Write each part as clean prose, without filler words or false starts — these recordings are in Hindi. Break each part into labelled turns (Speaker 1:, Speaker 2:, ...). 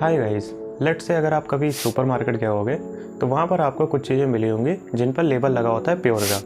Speaker 1: हाय गाइस, लेट्स से अगर आप कभी सुपरमार्केट गए होगे तो वहाँ पर आपको कुछ चीज़ें मिली होंगी जिन पर लेबल लगा होता है प्योर का।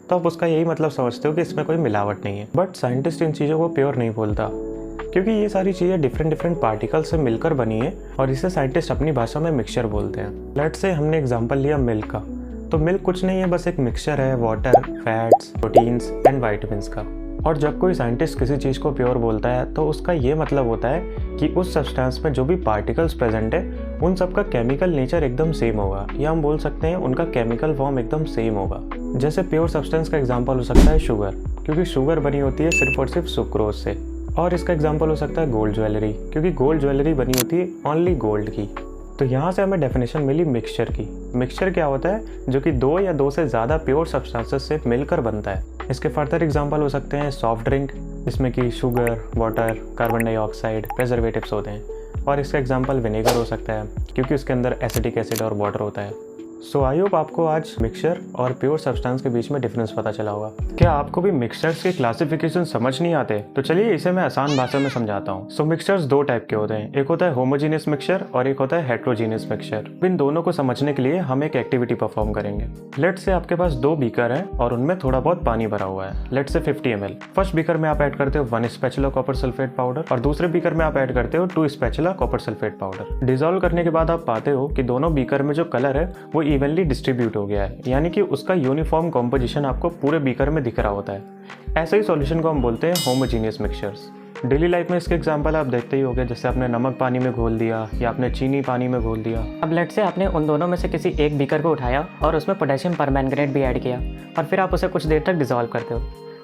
Speaker 1: तो आप उसका यही मतलब समझते हो कि इसमें कोई मिलावट नहीं है। बट साइंटिस्ट इन चीज़ों को प्योर नहीं बोलता, क्योंकि ये सारी चीज़ें डिफरेंट पार्टिकल से मिलकर बनी है और इसे साइंटिस्ट अपनी भाषा में मिक्सचर बोलते हैं। लेट्स से हमने एग्जाम्पल लिया मिल्क का, तो मिल्क कुछ नहीं है, बस एक मिक्सचर है water, fats, proteins and vitamins का। और जब कोई साइंटिस्ट किसी चीज़ को प्योर बोलता है तो उसका ये मतलब होता है कि उस सब्सटेंस में जो भी पार्टिकल्स प्रेजेंट है उन सब का केमिकल नेचर एकदम सेम होगा, या हम बोल सकते हैं उनका केमिकल फॉर्म एकदम सेम होगा। जैसे प्योर सब्सटेंस का एग्जांपल हो सकता है शुगर, क्योंकि शुगर बनी होती है सिर्फ और सिर्फ सुक्रोज से। और इसका एग्जांपल हो सकता है गोल्ड ज्वेलरी, क्योंकि गोल्ड ज्वेलरी बनी होती है ओनली गोल्ड की। तो यहाँ से हमें डेफिनेशन मिली मिक्सचर की। मिक्सचर क्या होता है? जो कि दो या दो से ज़्यादा प्योर सब्सटेंसेस से मिलकर बनता है। इसके फर्दर एग्जांपल हो सकते हैं सॉफ्ट ड्रिंक, जिसमें कि sugar, water, carbon dioxide, preservatives होते हैं। और इसका एग्जांपल विनेगर हो सकता है, क्योंकि उसके अंदर एसिटिक एसिड और वाटर होता है। सो आई होप आपको आज मिक्सचर और प्योर सब्सटेंस के बीच में डिफरेंस पता चला होगा। क्या आपको भी मिक्सचर्स के क्लासिफिकेशन समझ नहीं आते? तो चलिए इसे मैं आसान भाषा में समझाता हूँ। सो मिक्सचर्स दो टाइप के होते हैं, एक होता है होमोजीनियस मिक्सचर और एक होता है हेट्रोजीनियस मिक्सचर। इन दोनों को समझने के लिए हम एक एक्टिविटी परफॉर्म करेंगे। लेट्स से आपके पास दो बीकर है और उनमें थोड़ा बहुत पानी भरा हुआ है। Let's say 50 ml। First beaker में आप ऐड करते हो 1 स्पैचुला कॉपर सल्फेट पाउडर और दूसरे बीकर में आप ऐड करते हो 2 spatula copper sulphate powder. Dissolve करने के बाद आप पाते हो कि दोनों बीकर में जो कलर है वो इवनली डिस्ट्रीब्यूट हो गया है, यानी कि उसका यूनिफॉर्म कॉम्पोजिशन आपको पूरे बीकर में दिख रहा होता है। ऐसे ही सॉल्यूशन को हम बोलते हैं होमोजीनियस मिक्सचर्स। डेली लाइफ में इसके एग्जांपल आप देखते ही होंगे, जैसे आपने नमक पानी में घोल दिया या आपने चीनी पानी में घोल दिया।
Speaker 2: अब लेट से आपने उन दोनों में से किसी एक बीकर को उठाया और उसमें पोटेशियम परमैंगनेट भी ऐड किया और फिर आप उसे कुछ देर तक डिसॉल्व करते हो।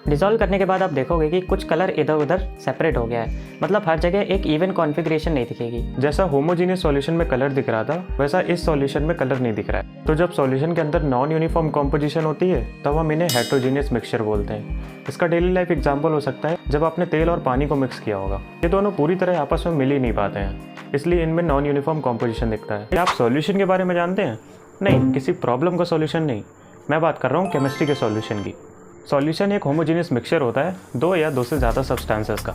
Speaker 2: डिसॉल्व करने के बाद आप देखोगे कि कुछ कलर इधर उधर सेपरेट हो गया है, मतलब हर जगह एक इवन कॉन्फ़िगरेशन नहीं दिखेगी।
Speaker 1: जैसा होमोजीनियस सॉल्यूशन में कलर दिख रहा था, वैसा इस सॉल्यूशन में कलर नहीं दिख रहा है। तो जब सॉल्यूशन के अंदर नॉन यूनिफॉर्म कॉम्पोजिशन होती है तब हम इन्हें हेट्रोजीनियस मिक्सचर बोलते हैं। इसका डेली लाइफ एग्जाम्पल हो सकता है जब आपने तेल और पानी को मिक्स किया होगा। ये दोनों पूरी तरह आपस में मिल ही नहीं पाते हैं, इसलिए इनमें नॉन यूनिफॉर्म कॉम्पोजिशन दिखता है। क्या आप सॉल्यूशन के बारे में जानते हैं? नहीं, किसी प्रॉब्लम का सॉल्यूशन नहीं, मैं बात कर रहा हूँ केमिस्ट्री के सॉल्यूशन की। सॉल्यूशन एक होमोजीनियस मिक्सचर होता है दो या दो से ज़्यादा सब्सटेंसेस का।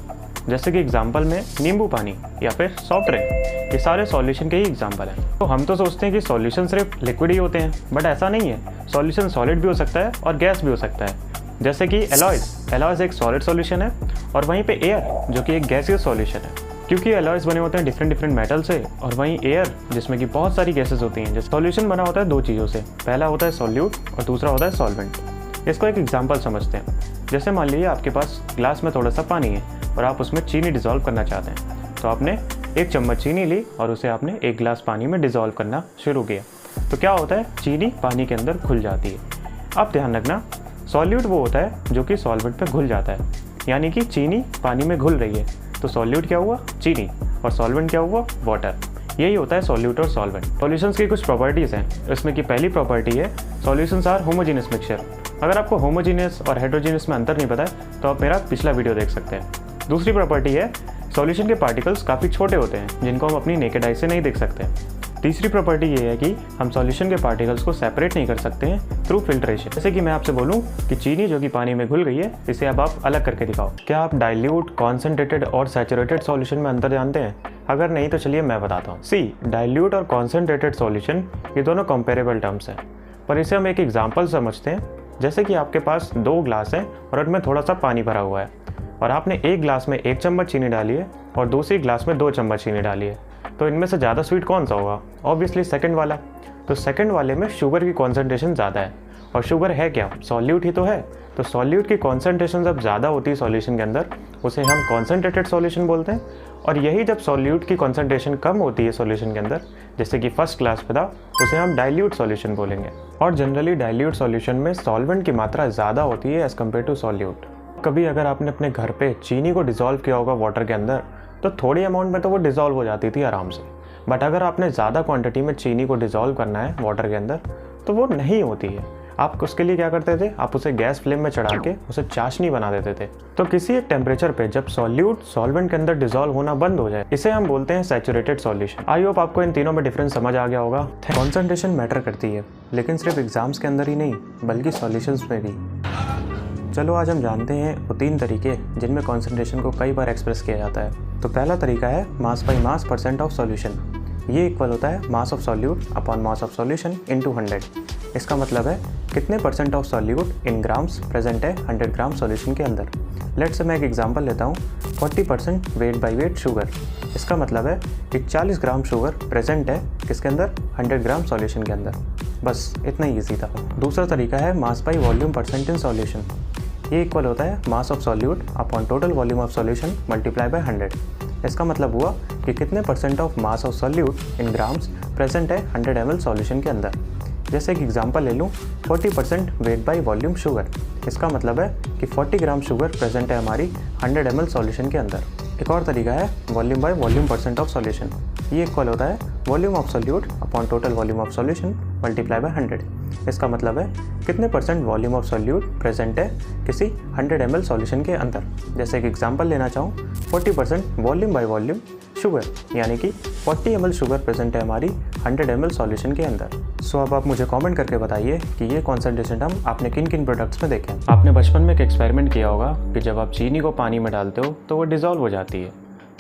Speaker 1: जैसे कि एग्जांपल में नींबू पानी या फिर सॉफ्ट ड्रिंक, ये सारे सॉल्यूशन के ही एग्जांपल हैं। तो हम तो सोचते हैं कि सॉल्यूशन सिर्फ लिक्विड ही होते हैं, बट ऐसा नहीं है। सॉल्यूशन सॉलिड भी हो सकता है और गैस भी हो सकता है। जैसे कि एलॉयज़ एक सॉलिड सॉल्यूशन है और वहीं पे एयर जो कि एक गैसियस सॉल्यूशन है, क्योंकि एलॉयज़ बने होते हैं डिफरेंट मेटल से, और वहीं एयर जिसमें कि बहुत सारी गैसेस होती हैं। जैसे सॉल्यूशन बना होता है दो चीज़ों से, पहला होता है सॉल्यूट और दूसरा होता है सॉल्वेंट। इसको एक एग्जांपल समझते हैं। जैसे मान लीजिए आपके पास ग्लास में थोड़ा सा पानी है और आप उसमें चीनी डिसॉल्व करना चाहते हैं, तो आपने 1 चम्मच चीनी ली और उसे आपने 1 गिलास पानी में डिसॉल्व करना शुरू किया। तो क्या होता है? चीनी पानी के अंदर घुल जाती है। अब ध्यान रखना, सॉल्यूट वो होता है जो कि सॉल्वेंट पे घुल जाता है, यानी कि चीनी पानी में घुल रही है तो सॉल्यूट क्या हुआ? चीनी। और सॉल्वेंट क्या हुआ? वाटर। यही होता है सॉल्यूट और सॉल्वेंट। सॉल्यूशंस की कुछ प्रॉपर्टीज़ हैं, इसमें की पहली प्रॉपर्टी है सॉल्यूशंस आर होमोजीनियस मिक्सचर। अगर आपको होमोजीनियस और हेट्रोजीनियस में अंतर नहीं पता है तो आप मेरा पिछला वीडियो देख सकते हैं। दूसरी प्रॉपर्टी है सॉल्यूशन के पार्टिकल्स काफ़ी छोटे होते हैं, जिनको हम अपनी नेकेड आई से नहीं देख सकते। तीसरी प्रॉपर्टी ये है कि हम सॉल्यूशन के पार्टिकल्स को सेपरेट नहीं कर सकते हैं थ्रू फिल्ट्रेशन। जैसे कि मैं आपसे बोलूं कि चीनी जो कि पानी में घुल गई है, इसे अब आप अलग करके दिखाओ। क्या आप डाइल्यूट, कॉन्सेंट्रेटेड और सैचुरेटेड सॉल्यूशन में अंतर जानते हैं? अगर नहीं तो चलिए मैं बताता हूँ। सी, डाइल्यूट और कॉन्सेंट्रेटेड सॉल्यूशन ये दोनों कंपेरेबल टर्म्स हैं, पर इसे हम एक एग्जाम्पल समझते हैं। जैसे कि आपके पास 2 ग्लास हैं और उनमें थोड़ा सा पानी भरा हुआ है और आपने एक ग्लास में 1 चम्मच चीनी डाली है और दूसरी ग्लास में 2 चम्मच चीनी डाली है, तो इनमें से ज़्यादा स्वीट कौन सा होगा? ऑब्वियसली सेकंड वाला। तो सेकंड वाले में शुगर की कॉन्सेंट्रेशन ज़्यादा है, और शुगर है क्या? सॉल्यूट ही तो है। तो सॉल्यूट की कॉन्सेंट्रेशन जब ज़्यादा होती है सॉल्यूशन के अंदर, उसे हम कॉन्सेंट्रेटेड सॉल्यूशन बोलते हैं। और यही जब सॉल्यूट की कॉन्सेंट्रेशन कम होती है सॉल्यूशन के अंदर, जैसे कि फर्स्ट क्लास पे था, उसे हम डाइल्यूट सॉल्यूशन बोलेंगे। और जनरली डाइल्यूट सॉल्यूशन में सॉल्वेंट की मात्रा ज़्यादा होती है एज़ कम्पेयर टू सॉल्यूट। कभी अगर आपने अपने घर पे चीनी को डिसॉल्व किया होगा वाटर के अंदर, तो थोड़ी अमाउंट में तो वो डिसॉल्व हो जाती थी आराम से, बट अगर आपने ज़्यादा क्वांटिटी में चीनी को डिसॉल्व करना है वाटर के अंदर तो वो नहीं होती है। आप उसके लिए क्या करते थे? आप उसे गैस फ्लेम में चढ़ा के उसे चाशनी बना देते थे। तो किसी एक टेम्परेचर पे जब सॉल्यूट सॉल्वेंट के अंदर डिसॉल्व होना बंद हो जाए, इसे हम बोलते हैं सैचुरेटेड सॉल्यूशन। आई होप आपको इन तीनों में डिफरेंस समझ आ गया होगा। कॉन्सेंट्रेशन मैटर करती है, लेकिन सिर्फ एग्जाम्स के अंदर ही नहीं बल्कि सॉल्यूशंस में भी। चलो आज हम जानते हैं वो 3 तरीके जिनमें कॉन्सेंट्रेशन को कई बार एक्सप्रेस किया जाता है। तो पहला तरीका है mass by mass percent of solution. ये इक्वल होता है mass of solute upon mass of solution into 100। इसका मतलब है कितने percent of solute in grams present है 100 ग्राम सॉल्यूशन के अंदर। लेट्स से मैं एक एग्जांपल लेता हूँ, 40% वेट बाय वेट शुगर। इसका मतलब है कि 40 ग्राम शुगर प्रेजेंट है किसके अंदर, 100 ग्राम सॉल्यूशन के अंदर। बस इतना ही ईजी था। दूसरा तरीका है mass by volume percent in solution. ये इक्वल होता है mass of solute upon total volume of solution multiply by 100। इसका मतलब हुआ कि कितने percent of mass of solute in grams present है 100 ml सॉल्यूशन के अंदर। जैसे एक एग्जांपल ले लूँ, 40% वेट बाय वॉल्यूम शुगर। इसका मतलब है कि 40 ग्राम शुगर प्रेजेंट है हमारी 100 ml सॉल्यूशन के अंदर। एक और तरीका है volume by volume percent of solution. ये इक्वल होता है volume of solute upon total volume of solution multiply by 100। इसका मतलब है कितने percent volume of solute present है किसी 100 ml सॉल्यूशन के अंदर। जैसे एक एग्जांपल लेना चाहूँ, 40% वॉल्यूम बाय वॉल्यूम शुगर, यानी कि 40 ml शुगर प्रेजेंट है हमारी 100 ml सॉल्यूशन के अंदर। सो अब आप मुझे कमेंट करके बताइए कि ये कॉन्सेंट्रेशन टर्म आपने किन किन प्रोडक्ट्स में देखे। आपने बचपन में एक एक्सपेरिमेंट किया होगा कि जब आप चीनी को पानी में डालते हो तो वो डिज़ोल्व हो जाती है,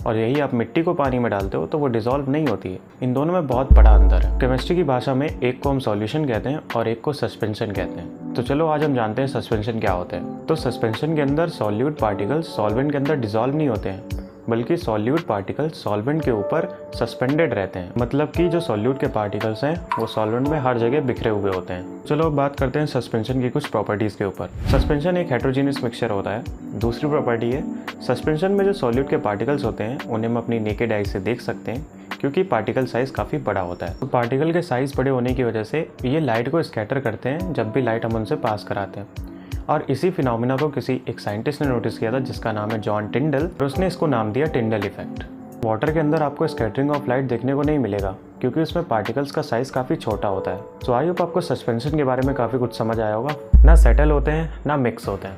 Speaker 1: और यही आप मिट्टी को पानी में डालते हो तो वो डिज़ोल्व नहीं होती है। इन दोनों में बहुत बड़ा अंतर है। केमिस्ट्री की भाषा में एक को हम सॉल्यूशन कहते हैं और एक को सस्पेंशन कहते हैं। तो चलो आज हम जानते हैं सस्पेंशन क्या होता है। तो सस्पेंशन के अंदर सॉल्यूट पार्टिकल्स सॉल्वेंट के अंदर डिज़ोल्व नहीं होते हैं, बल्कि सॉल्यूट पार्टिकल्स सॉल्वेंट के ऊपर सस्पेंडेड रहते हैं। मतलब कि जो सॉल्यूट के पार्टिकल्स हैं वो सॉल्वेंट में हर जगह बिखरे हुए होते हैं। चलो अब बात करते हैं सस्पेंशन की कुछ प्रॉपर्टीज़ के ऊपर। सस्पेंशन एक हेट्रोजीनियस मिक्सचर होता है। दूसरी प्रॉपर्टी है, सस्पेंशन में जो सॉल्यूट के पार्टिकल्स होते हैं उन्हें हम अपनी नेकेड आई से देख सकते हैं, क्योंकि पार्टिकल साइज़ काफ़ी बड़ा होता है। तो पार्टिकल के साइज़ बड़े होने की वजह से ये लाइट को स्कैटर करते हैं जब भी लाइट हम उनसे पास कराते हैं। और इसी फिनोमिना को किसी एक साइंटिस्ट ने नोटिस किया था जिसका नाम है जॉन टिंडल, और उसने इसको नाम दिया टिंडल इफेक्ट। वाटर के अंदर आपको स्कैटरिंग ऑफ लाइट देखने को नहीं मिलेगा, क्योंकि उसमें पार्टिकल्स का साइज़ काफ़ी छोटा होता है। तो आई होप आपको सस्पेंशन के बारे में काफ़ी कुछ समझ आया होगा। ना सेटल होते हैं ना मिक्स होते हैं,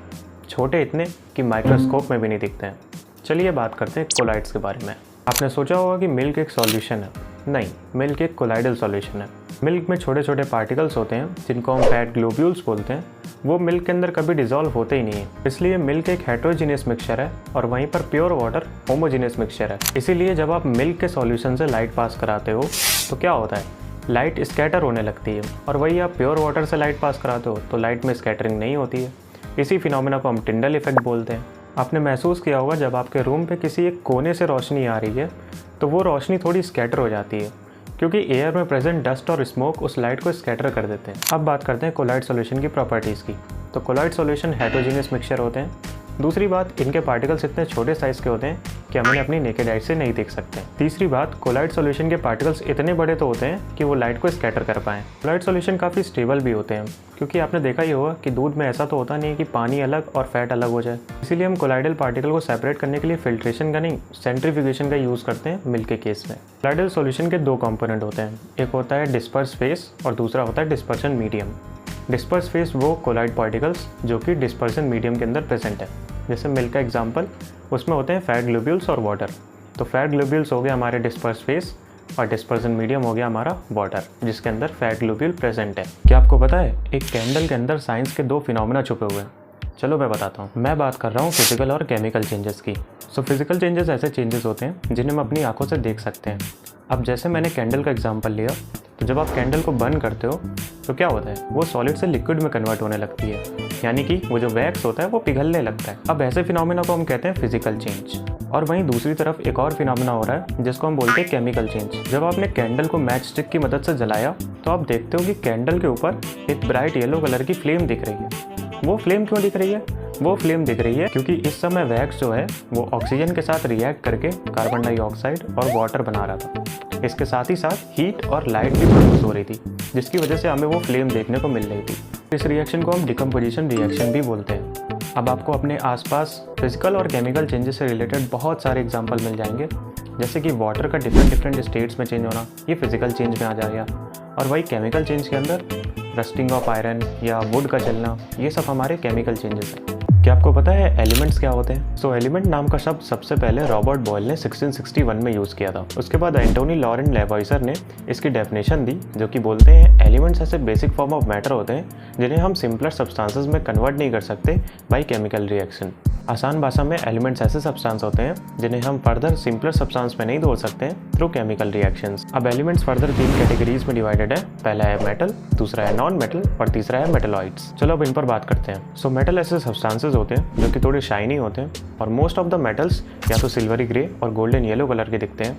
Speaker 1: छोटे इतने कि माइक्रोस्कोप में भी नहीं दिखते हैं। चलिए बात करते हैं कोलाइड्स के बारे में। आपने सोचा होगा कि मिल्क एक सॉल्यूशन है। नहीं, मिल्क एक कोलाइडल सॉल्यूशन है। मिल्क में छोटे छोटे पार्टिकल्स होते हैं जिनको हम फैट ग्लोब्यूल्स बोलते हैं। वो मिल्क के अंदर कभी डिज़ोल्व होते ही नहीं है, इसलिए मिल्क एक हेट्रोजीनियस मिक्सचर है और वहीं पर प्योर वाटर होमोजीनियस मिक्सचर है। इसीलिए जब आप मिल्क के सॉल्यूशन से लाइट पास कराते हो तो क्या होता है, लाइट स्कैटर होने लगती है, और वही आप प्योर वाटर से लाइट पास कराते हो तो लाइट में स्कैटरिंग नहीं होती है। इसी फिनोमिना को हम टिंडल इफेक्ट बोलते हैं। आपने महसूस किया होगा जब आपके रूम पे किसी एक कोने से रोशनी आ रही है तो वो रोशनी थोड़ी स्कैटर हो जाती है, क्योंकि एयर में प्रेजेंट डस्ट और स्मोक उस लाइट को स्कैटर कर देते हैं। अब बात करते हैं कोलाइड सॉल्यूशन की प्रॉपर्टीज़ की। तो कोलाइड सॉल्यूशन हेट्रोजीनियस मिक्सचर होते हैं। दूसरी बात, इनके पार्टिकल्स इतने छोटे साइज़ के होते हैं कि हम इन्हें अपनी नेकेड आई से नहीं देख सकते। तीसरी बात, कोलाइड सॉल्यूशन के पार्टिकल्स इतने बड़े तो होते हैं कि वो लाइट को स्कैटर कर पाएँ। कोलाइड सॉल्यूशन काफ़ी स्टेबल भी होते हैं, क्योंकि आपने देखा ही होगा कि दूध में ऐसा तो होता नहीं है कि पानी अलग और फैट अलग हो जाए। इसीलिए हम कोलाइडल पार्टिकल को सेपरेट करने के लिए फिल्ट्रेशन का नहीं, सेंट्रीफ्यूगेशन का यूज़ करते हैं मिल्क के केस में। कोलाइडल सॉल्यूशन के दो कंपोनेंट होते हैं, एक होता है डिस्पर्स फेस और दूसरा होता है डिस्पर्शन मीडियम। डिस्पर्स फेस वो कोलाइड पार्टिकल्स जो कि डिस्पर्सन मीडियम के अंदर प्रेजेंट है। जैसे मिल्क का एग्जांपल, उसमें होते हैं फैट ग्लोब्यूल्स और वाटर। तो फैट ग्लोब्यूल्स हो गया हमारे डिस्पर्स फेस और डिस्पर्सन मीडियम हो गया हमारा वाटर, जिसके अंदर फैट ग्लोब्यूल प्रेजेंट है। क्या आपको पता है एक कैंडल के अंदर साइंस के दो फिनोमिना छुपे हुए हैं? चलो मैं बताता हूँ। मैं बात कर रहा हूँ फिजिकल और केमिकल चेंजेस की। सो फिजिकल चेंजेस ऐसे चेंजेस होते हैं जिन्हें हम अपनी आंखों से देख सकते हैं। अब जैसे मैंने कैंडल का एग्जांपल लिया, तो जब आप कैंडल को बर्न करते हो तो क्या होता है, वो सॉलिड से लिक्विड में कन्वर्ट होने लगती है, यानी कि वो जो वैक्स होता है वो पिघलने लगता है। अब ऐसे फिनोमिना को हम कहते हैं फिजिकल चेंज। और वहीं दूसरी तरफ एक और फिनोमिना हो रहा है जिसको हम बोलते हैं केमिकल चेंज। जब आपने कैंडल को मैच स्टिक की मदद से जलाया तो आप देखते हो कि कैंडल के ऊपर एक ब्राइट येलो कलर की फ्लेम दिख रही है। वो फ्लेम क्यों दिख रही है? वो फ्लेम दिख रही है क्योंकि इस समय वैक्स जो है वो ऑक्सीजन के साथ रिएक्ट करके कार्बन डाइऑक्साइड और वाटर बना रहा था। इसके साथ ही साथ हीट और लाइट भी प्रोड्यूस हो रही थी, जिसकी वजह से हमें वो फ्लेम देखने को मिल रही थी। इस रिएक्शन को हम डिकम्पोजिशन रिएक्शन भी बोलते हैं। अब आपको अपने आसपास फिजिकल और केमिकल चेंजेस से रिलेटेड बहुत सारे एग्जांपल मिल जाएंगे, जैसे कि वाटर का डिफरेंट स्टेट्स में चेंज होना, ये फिजिकल चेंज में आ जाएगा। और वही केमिकल चेंज के अंदर रस्टिंग ऑफ आयरन या वुड का जलना, ये सब हमारे केमिकल चेंजेस हैं। क्या आपको पता है एलिमेंट्स क्या होते हैं? सो एलिमेंट नाम का शब्द सबसे पहले रॉबर्ट बॉयल ने 1661 में यूज़ किया था। उसके बाद एंटोनी लॉरेंट लेवॉइजर ने इसकी डेफिनेशन दी, जो कि बोलते हैं एलिमेंट्स ऐसे बेसिक फॉर्म ऑफ मैटर होते हैं जिन्हें हम सिंपलर सब्सटेंसेस में कन्वर्ट नहीं कर सकते बाई केमिकल रिएक्शन। आसान भाषा में एलिमेंट्स ऐसे सब्सटेंस होते हैं जिन्हें हम फर्दर सिंपलर सब्सटेंस में नहीं तोड़ सकते थ्रू केमिकल रिएक्शंस। अब एलिमेंट्स फर्दर 3 कैटेगरीज में डिवाइडेड है। पहला है मेटल, दूसरा है नॉन मेटल और तीसरा है मेटलॉइड्स। चलो अब इन पर बात करते हैं। सो मेटल ऐसे सब्सटेंसेस होते हैं जो कि थोड़े शाइनी होते हैं और मोस्ट ऑफ द मेटल्स या तो सिल्वरी ग्रे और गोल्डन येलो कलर के दिखते हैं।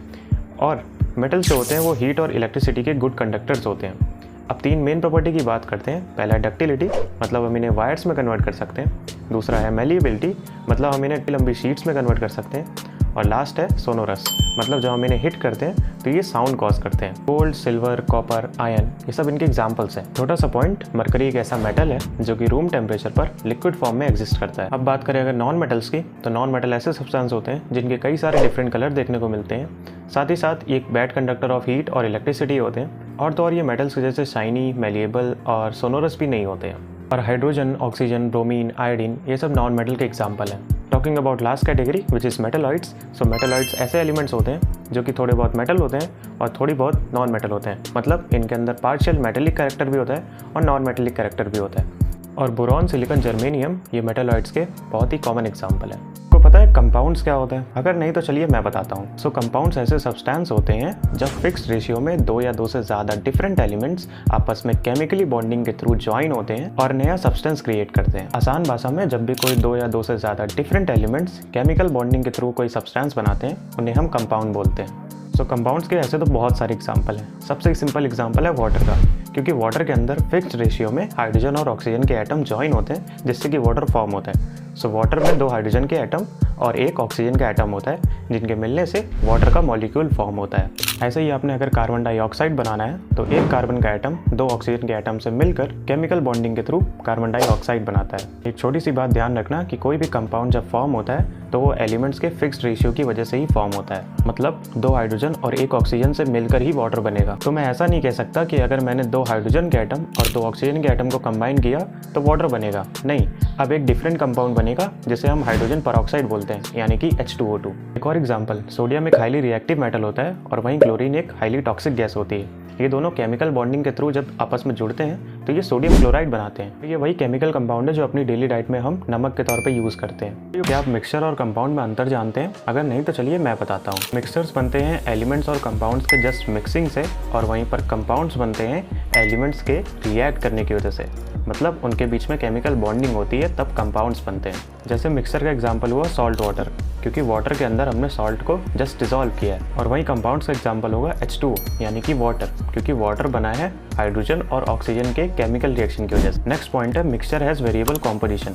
Speaker 1: और मेटल्स जो होते हैं वो हीट और इलेक्ट्रिसिटी के गुड कंडक्टर्स होते हैं। अब 3 मेन प्रॉपर्टी की बात करते हैं। पहला है डक्टिलिटी, मतलब हम इन्हें वायर्स में कन्वर्ट कर सकते हैं। दूसरा है मेलिएबिलिटी, मतलब हम इन्हें लंबी शीट्स में कन्वर्ट कर सकते हैं। और लास्ट है सोनोरस, मतलब जब हम इन्हें हिट करते हैं तो ये साउंड कॉज करते हैं। गोल्ड, सिल्वर, कॉपर, आयरन, ये सब इनके एग्जांपल्स हैं। छोटा सा पॉइंट, मरकरी एक ऐसा मेटल है जो कि रूम टेम्परेचर पर लिक्विड फॉर्म में एग्जिस्ट करता है। अब बात करें अगर नॉन मेटल्स की, तो नॉन मेटल ऐसे सब्सटेंस होते हैं जिनके कई सारे डिफरेंट कलर देखने को मिलते हैं। साथ ही साथ ये एक बैड कंडक्टर ऑफ हीट और इलेक्ट्रिसिटी होते हैं। और तो और ये मेटल्स जैसे शाइनी, मेलिएबल और सोनोरस भी नहीं होते हैं। और हाइड्रोजन, ऑक्सीजन, ब्रोमीन, आयोडीन, ये सब नॉन मेटल के एग्जाम्पल हैं। Talking about last category which is metalloids. So metalloids ऐसे एलिमेंट्स होते हैं जो कि थोड़े बहुत मेटल होते हैं और थोड़ी बहुत नॉन मेटल होते हैं, मतलब इनके अंदर पार्शियल मेटेलिक कैरेक्टर भी होता है और नॉन मेटेलिक कैरेक्टर भी होता है। और बोरॉन, सिलिकॉन, जर्मेनियम ये मेटलॉइड्स के बहुत ही कॉमन एग्जाम्पल है। आपको पता है कंपाउंड्स क्या होते हैं? अगर नहीं तो चलिए मैं बताता हूँ। सो कंपाउंड्स ऐसे सब्सटेंस होते हैं जब फिक्स्ड रेशियो में 2 या 2 से ज़्यादा डिफरेंट एलिमेंट्स आपस में केमिकली बॉन्डिंग के थ्रू ज्वाइन होते हैं और नया सब्सटेंस क्रिएट करते हैं। आसान भाषा में जब भी कोई 2 या 2 से ज़्यादा डिफरेंट एलिमेंट्स केमिकल बॉन्डिंग के थ्रू कोई सब्सटेंस बनाते हैं, उन्हें हम कंपाउंड बोलते हैं। सो कंपाउंड्स के ऐसे तो बहुत सारे एग्जाम्पल हैं। सबसे सिंपल एग्जाम्पल है वाटर का, क्योंकि वाटर के अंदर फिक्स्ड रेशियो में हाइड्रोजन और ऑक्सीजन के एटम ज्वाइन होते हैं जिससे कि वाटर फॉर्म होता है। सो वाटर में 2 हाइड्रोजन के एटम और 1 ऑक्सीजन का एटम होता है, जिनके मिलने से वाटर का मॉलिक्यूल फॉर्म होता है। ऐसे ही आपने अगर कार्बन डाइऑक्साइड बनाना है तो 1 कार्बन का एटम 2 ऑक्सीजन के एटम से मिलकर केमिकल बॉन्डिंग के थ्रू कार्बन डाइऑक्साइड बनाता है। एक छोटी सी बात ध्यान रखना कि कोई भी कंपाउंड जब फॉर्म होता है तो वो एलिमेंट्स के फिक्स्ड रेशियो की वजह से ही फॉर्म होता है, मतलब 2 हाइड्रोजन और 1 ऑक्सीजन से मिलकर ही वाटर बनेगा। तो मैं ऐसा नहीं कह सकता कि अगर मैंने 2 हाइड्रोजन के एटम और 2 ऑक्सीजन के एटम को कंबाइन किया तो वाटर बनेगा। नहीं, अब एक डिफरेंट कंपाउंड बनेगा जिसे हम हाइड्रोजन पेरोक्साइड बोलते हैं, यानी कि H2O2। एक और एग्जांपल, सोडियम एक हाईली रिएक्टिव मेटल होता है और वहीं क्लोरीन एक हाईली टॉक्सिक गैस होती है। ये दोनों केमिकल बॉन्डिंग के थ्रू जब आपस में जुड़ते हैं तो ये सोडियम क्लोराइड बनाते हैं। ये वही केमिकल कंपाउंड है जो अपनी डेली डाइट में हम नमक के तौर पे यूज़ करते हैं। क्या आप मिक्सचर और कंपाउंड में अंतर जानते हैं? अगर नहीं तो चलिए मैं बताता हूँ। मिक्सचर्स बनते हैं एलिमेंट्स और कंपाउंड्स के जस्ट मिक्सिंग से, और वहीं पर कंपाउंड्स बनते हैं एलिमेंट्स के रिएक्ट करने की वजह से, मतलब उनके बीच में केमिकल बॉन्डिंग होती है तब कंपाउंड्स बनते हैं। जैसे मिक्सर का एग्जांपल हुआ सॉल्ट वाटर, क्योंकि वाटर के अंदर हमने सॉल्ट को जस्ट डिसॉल्व किया है। और वहीं कंपाउंड्स का एग्जांपल होगा H2O, यानी कि वाटर, क्योंकि वाटर बना है हाइड्रोजन और ऑक्सीजन के केमिकल रिएक्शन की वजह से। नेक्स्ट पॉइंट है mixture has variable composition.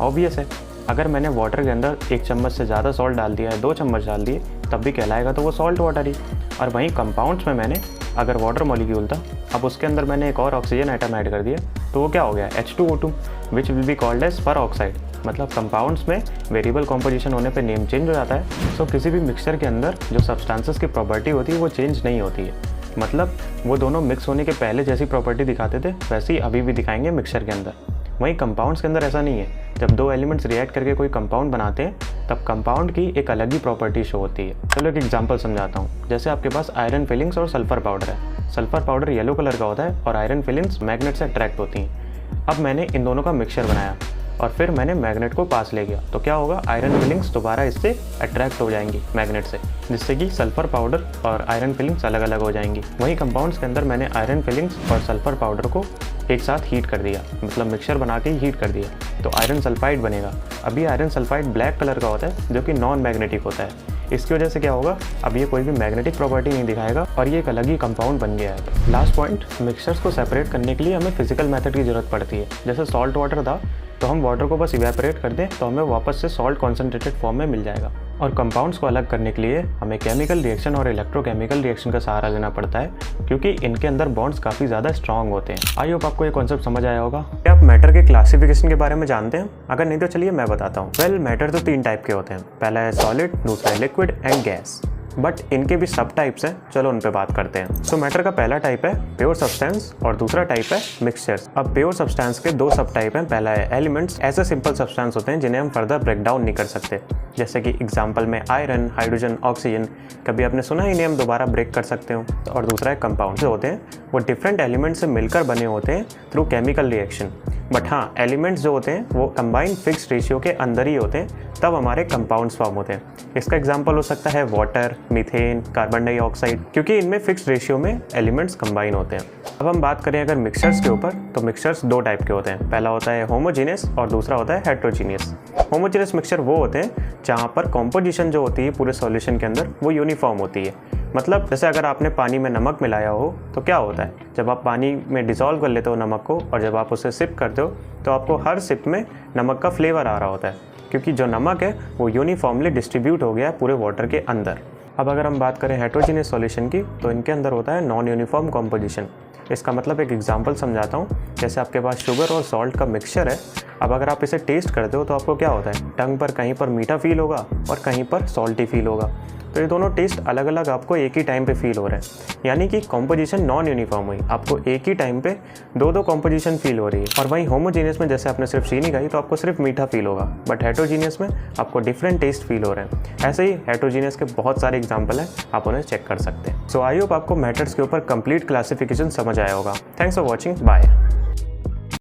Speaker 1: Obvious है, अगर मैंने वाटर के अंदर 1 चम्मच से ज़्यादा सॉल्ट डाल दिया है, 2 चम्मच डाल दिए, तब भी कहलाएगा तो वो सॉल्ट वाटर ही। और वहीं कंपाउंड्स में मैंने अगर वाटर मॉलिक्यूल था, अब उसके अंदर मैंने एक और ऑक्सीजन आइटम ऐड कर दिया तो वो क्या हो गया H2O2, which will be called as peroxide. मतलब कंपाउंड्स में वेरिएबल कॉम्पोजिशन होने पे नेम चेंज हो जाता है। सो किसी भी मिक्सचर के अंदर जो सब्सटेंसेस की प्रॉपर्टी होती है वो चेंज नहीं होती है, मतलब वो दोनों मिक्स होने के पहले जैसी प्रॉपर्टी दिखाते थे वैसे ही अभी भी दिखाएंगे मिक्सचर के अंदर। वहीं कंपाउंड्स के अंदर ऐसा नहीं है। जब 2 एलिमेंट्स रिएक्ट करके कोई कंपाउंड बनाते हैं तब कंपाउंड की एक अलग ही प्रॉपर्टी शो होती है। चलो एक एग्जांपल समझाता हूँ। जैसे आपके पास आयरन फिलिंग्स और सल्फर पाउडर है। सल्फर पाउडर येलो कलर का होता है और आयरन फिलिंग्स मैग्नेट से अट्रैक्ट होती हैं। अब मैंने इन दोनों का मिक्सचर बनाया और फिर मैंने मैग्नेट को पास ले गया तो क्या होगा, आयरन फिलिंग्स दोबारा इससे अट्रैक्ट हो जाएंगी मैग्नेट से, जिससे कि सल्फर पाउडर और आयरन फिलिंग्स अलग अलग हो जाएंगी। वहीं कंपाउंड्स के अंदर मैंने आयरन फिलिंग्स और सल्फर पाउडर को एक साथ हीट कर दिया, मतलब मिक्सचर बना के हीट कर दिया, तो आयरन सल्फाइड बनेगा। अभी आयरन सल्फाइड ब्लैक कलर का होता है जो कि नॉन मैग्नेटिक होता है। इसकी वजह से क्या होगा, अब ये कोई भी मैग्नेटिक प्रॉपर्टी नहीं दिखाएगा और ये एक अलग ही कंपाउंड बन गया है। लास्ट पॉइंट, मिक्सचर्स को सेपरेट करने के लिए हमें फिजिकल मेथड की जरूरत पड़ती है। जैसे सॉल्ट वाटर था तो हम वाटर को बस इवेपोरेट कर दें तो हमें वापस से सॉल्ट कॉन्सेंट्रेटेड फॉर्म में मिल जाएगा। और कंपाउंड्स को अलग करने के लिए हमें केमिकल रिएक्शन और इलेक्ट्रोकेमिकल रिएक्शन का सहारा लेना पड़ता है, क्योंकि इनके अंदर बॉन्ड्स काफ़ी ज़्यादा स्ट्रॉन्ग होते हैं। आई होप आपको ये कॉन्सेप्ट समझ आया होगा। क्या आप मैटर के क्लासिफिकेशन के बारे में जानते हैं? अगर नहीं तो चलिए मैं बताता हूँ। वेल, मैटर तो 3 टाइप के होते हैं। पहला है सॉलिड, दूसरा है लिक्विड एंड गैस। बट इनके भी सब टाइप्स हैं, चलो उन पे बात करते हैं। सो मैटर का पहला टाइप है प्योर सब्सटेंस और दूसरा टाइप है मिक्सचर्स। अब प्योर सब्सटेंस के दो सब टाइप हैं। पहला है एलिमेंट्स, ऐसे सिंपल सब्सटेंस होते हैं जिन्हें हम फर्दर ब्रेक डाउन नहीं कर सकते, जैसे कि एग्जाम्पल में आयरन, हाइड्रोजन, ऑक्सीजन, कभी आपने सुना इन्हें हम दोबारा ब्रेक कर सकते हो। और दूसरा है कंपाउंड, जो होते हैं वो डिफरेंट एलिमेंट से मिलकर बने होते हैं थ्रू केमिकल रिएक्शन। बट हाँ, एलिमेंट्स जो होते हैं वो कंबाइंड फिक्स रेशियो के अंदर ही होते हैं, तब हमारे कंपाउंड्स फॉर्म होते हैं। इसका एग्जांपल हो सकता है वाटर, मीथेन, कार्बन डाइऑक्साइड, क्योंकि इनमें फिक्स रेशियो में एलिमेंट्स कंबाइन होते हैं। अब हम बात करें अगर मिक्सचर्स के ऊपर, तो मिक्सचर्स दो टाइप के होते हैं। पहला होता है होमोजीनियस और दूसरा होता है हेट्रोजीनियस। होमोजीनियस मिक्सचर वो होते हैं जहाँ पर कॉम्पोजिशन जो होती है पूरे सॉल्यूशन के अंदर वो यूनिफॉर्म होती है। मतलब जैसे अगर आपने पानी में नमक मिलाया हो तो क्या होता है, जब आप पानी में डिसॉल्व कर लेते हो नमक को और जब आप उसे सिप करते हो तो आपको हर सिप में नमक का फ्लेवर आ रहा होता है, क्योंकि जो नमक है वो यूनिफॉर्मली डिस्ट्रीब्यूट हो गया है पूरे वाटर के अंदर। अब अगर हम बात करें हेट्रोजीनियस सॉल्यूशन की, तो इनके अंदर होता है नॉन यूनिफॉर्म कॉम्पोजिशन। इसका मतलब एक एग्जांपल समझाता हूँ। जैसे आपके पास शुगर और सॉल्ट का मिक्सचर है, अब अगर आप इसे टेस्ट करते हो तो आपको क्या होता है, टंग पर कहीं पर मीठा फील होगा और कहीं पर सॉल्टी फील होगा। तो ये दोनों टेस्ट अलग अलग आपको एक ही टाइम पे फील हो रहे हैं, यानी कि कॉम्पोजिशन नॉन यूनिफॉर्म हुई, आपको एक ही टाइम पे दो कॉम्पोजिशन फील हो रही है। और वहीं होमोजीनियस में जैसे आपने सिर्फ चीनी खाई तो आपको सिर्फ मीठा फील होगा, बट हेट्रोजीनियस में आपको डिफरेंट टेस्ट फील हो रहे हैं। ऐसे ही हेट्रोजीनियस के बहुत सारे एग्जाम्पल हैं, आप उन्हें चेक कर सकते हैं। सो आई होप आपको मैटर्स के ऊपर कंप्लीट क्लासिफिकेशन समझ आया होगा। Thanks for watching, bye.